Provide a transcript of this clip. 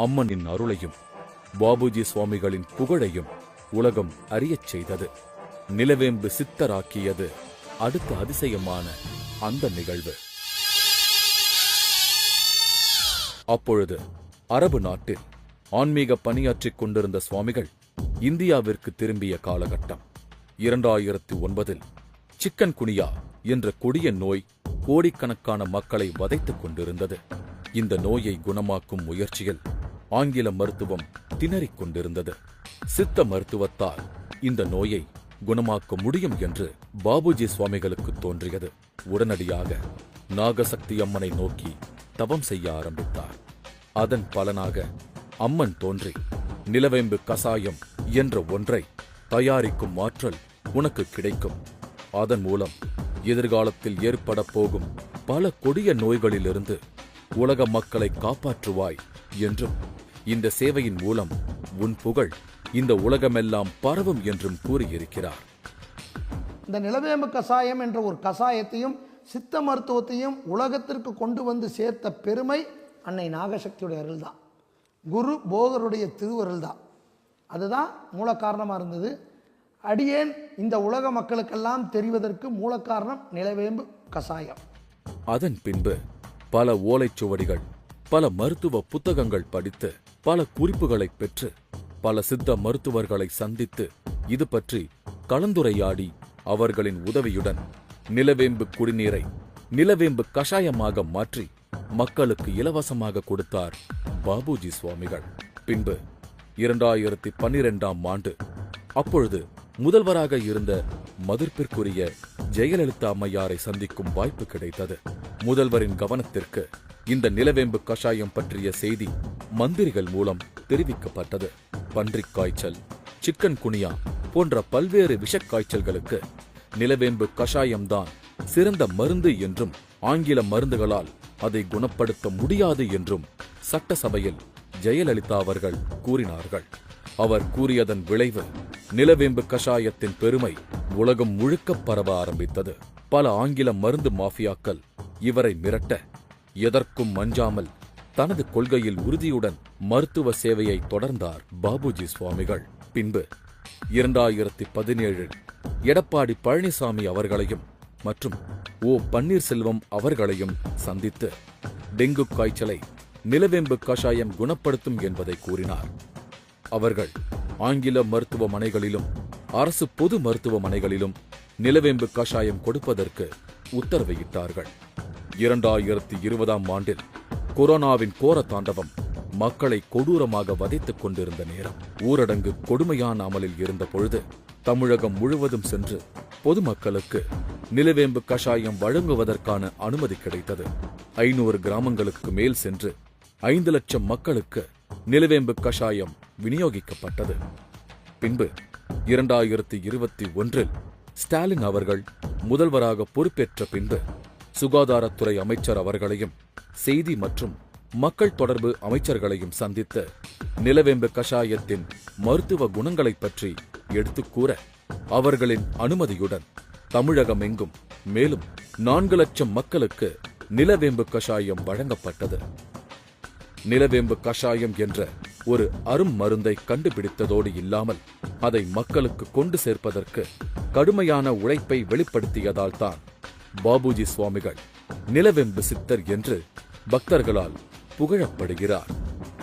அம்மனின் அருளையும் பாபுஜி சுவாமிகளின் புகழையும் உலகம் அறியச் செய்தது. நிலவேம்பு சித்தராக்கியது அடுத்த அதிசயமான அந்த நிகழ்வு. அப்பொழுது அரபு நாட்டில் ஆன்மீக பணியாற்றிக் கொண்டிருந்த சுவாமிகள் இந்தியாவிற்கு திரும்பிய காலகட்டம். 2009 சிக்கன் குனியா என்ற கொடிய நோய் கோடிக்கணக்கான மக்களை வதைத்துக் கொண்டிருந்தது. இந்த நோயை குணமாக்கும் முயற்சியில் ஆங்கில மருத்துவம் திணறிக் கொண்டிருந்தது. சித்த மருத்துவத்தால் இந்த நோயை குணமாக்க முடியும் என்று பாபுஜி சுவாமிகளுக்கு தோன்றியது. உடனடியாக நாகசக்தி அம்மனை நோக்கி தவம் செய்ய ஆரம்பித்தார். அதன் பலனாக அம்மன் தோன்றி நிலவேம்பு கசாயம் என்ற ஒன்றை தயாரிக்கும் ஆற்றல் உனக்கு கிடைக்கும். அதன் மூலம் எதிர்காலத்தில் ஏற்பட போகும் பல கொடிய நோய்களிலிருந்து உலக மக்களை காப்பாற்றுவாய் என்றும், இந்த சேவையின் மூலம் உன் புகழ் இந்த உலகமெல்லாம் பரவும் என்றும் கூறியிருக்கிறார். இந்த நிலவேம்பு கசாயம் என்ற ஒரு கசாயத்தையும் சித்த மருத்துவத்தையும் உலகத்திற்கு கொண்டு வந்து சேர்த்த பெருமை அன்னை நாகசக்தியுடைய அருள் தான், குரு போகருடைய திருவருள் தான். அதுதான் மூல காரணமாக இருந்தது. அடியேன் இந்த உலக மக்களுக்கெல்லாம் தெரிவதற்கு மூல காரணம் நிலவேம்பு கசாயம். அதன் பின்பு பல ஓலைச்சுவடிகள், பல மருத்துவ புத்தகங்கள் படித்து, பல குறிப்புகளை பெற்று, பல சித்த மருத்துவர்களை சந்தித்து இது பற்றி கலந்துரையாடி அவர்களின் உதவியுடன் நிலவேம்பு குடிநீரை நிலவேம்பு கஷாயமாக மாற்றி மக்களுக்கு இலவசமாக கொடுத்தார் பாபுஜி சுவாமிகள். பின்பு 2012ஆம் ஆண்டு அப்பொழுது முதல்வராக இருந்த மதிப்பிற்குரிய ஜெயலலிதா அம்மையாரை சந்திக்கும் வாய்ப்பு கிடைத்தது. முதல்வரின் கவனத்திற்கு இந்த நிலவேம்பு கஷாயம் பற்றிய செய்தி மந்திரிகள் மூலம் தெரிவிக்கப்பட்டது. பன்றிக் காய்ச்சல், சிக்கன் குனியா போன்ற பல்வேறு விஷக்காய்ச்சல்களுக்கு நிலவேம்பு கஷாயம்தான் சிறந்த மருந்து என்றும், ஆங்கில மருந்துகளால் அதை குணப்படுத்த முடியாது என்றும் சட்டசபையில் ஜெயலலிதா அவர்கள் கூறினார்கள். அவர் கூறியதன் விளைவு நிலவேம்பு கஷாயத்தின் பெருமை உலகம் முழுக்க பரவ ஆரம்பித்தது. பல ஆங்கில மருந்து மாஃபியாக்கள் இவரை மிரட்ட எதற்கும் அஞ்சாமல் தனது கொள்கையில் உறுதியுடன் மருத்துவ சேவையை தொடர்ந்தார் பாபுஜி சுவாமிகள். பின்பு 2017 எடப்பாடி பழனிசாமி அவர்களையும் மற்றும் ஓ பன்னீர்செல்வம் அவர்களையும் சந்தித்து டெங்கு காய்ச்சலை நிலவேம்பு கஷாயம் குணப்படுத்தும் என்பதை கூறினார். அவர்கள் ஆங்கில மருத்துவமனைகளிலும் அரசு பொது மருத்துவமனைகளிலும் நிலவேம்பு கஷாயம் கொடுப்பதற்கு உத்தரவிட்டார்கள். 2020ஆம் ஆண்டில் கொரோனாவின் கோர தாண்டவம் மக்களை கொடூரமாக வதைத்துக் கொண்டிருந்த நேரம், ஊரடங்கு கொடுமையான அமலில் இருந்த பொழுது தமிழகம் முழுவதும் சென்று பொதுமக்களுக்கு நிலவேம்பு கஷாயம் வழங்குவதற்கான அனுமதி கிடைத்தது. 500 கிராமங்களுக்கு மேல் சென்று 5 லட்சம் மக்களுக்கு நிலவேம்பு கஷாயம் விநியோகிக்கப்பட்டது. பின்பு 2021 ஸ்டாலின் அவர்கள் முதல்வராக பொறுப்பேற்ற பின்பு சுகாதாரத்துறை அமைச்சர் அவர்களையும் செய்தி மற்றும் மக்கள் தொடர்பு அமைச்சர்களையும் சந்தித்து நிலவேம்பு கஷாயத்தின் மருத்துவ குணங்களைப் பற்றி எடுத்துக் கூற அவர்களின் அனுமதியுடன் தமிழகம் எங்கும் மேலும் 4 லட்சம் மக்களுக்கு நிலவேம்பு கஷாயம் வழங்கப்பட்டது. நிலவேம்பு கஷாயம் என்ற ஒரு அரும் மருந்தை கண்டுபிடித்ததோடு இல்லாமல் அதை மக்களுக்கு கொண்டு சேர்ப்பதற்கு கடுமையான உழைப்பை வெளிப்படுத்தியதால் தான் பாபுஜி சுவாமிகள் நிலவேம்பு சித்தர் என்று பக்தர்களால் புகழப்படுகிறார்.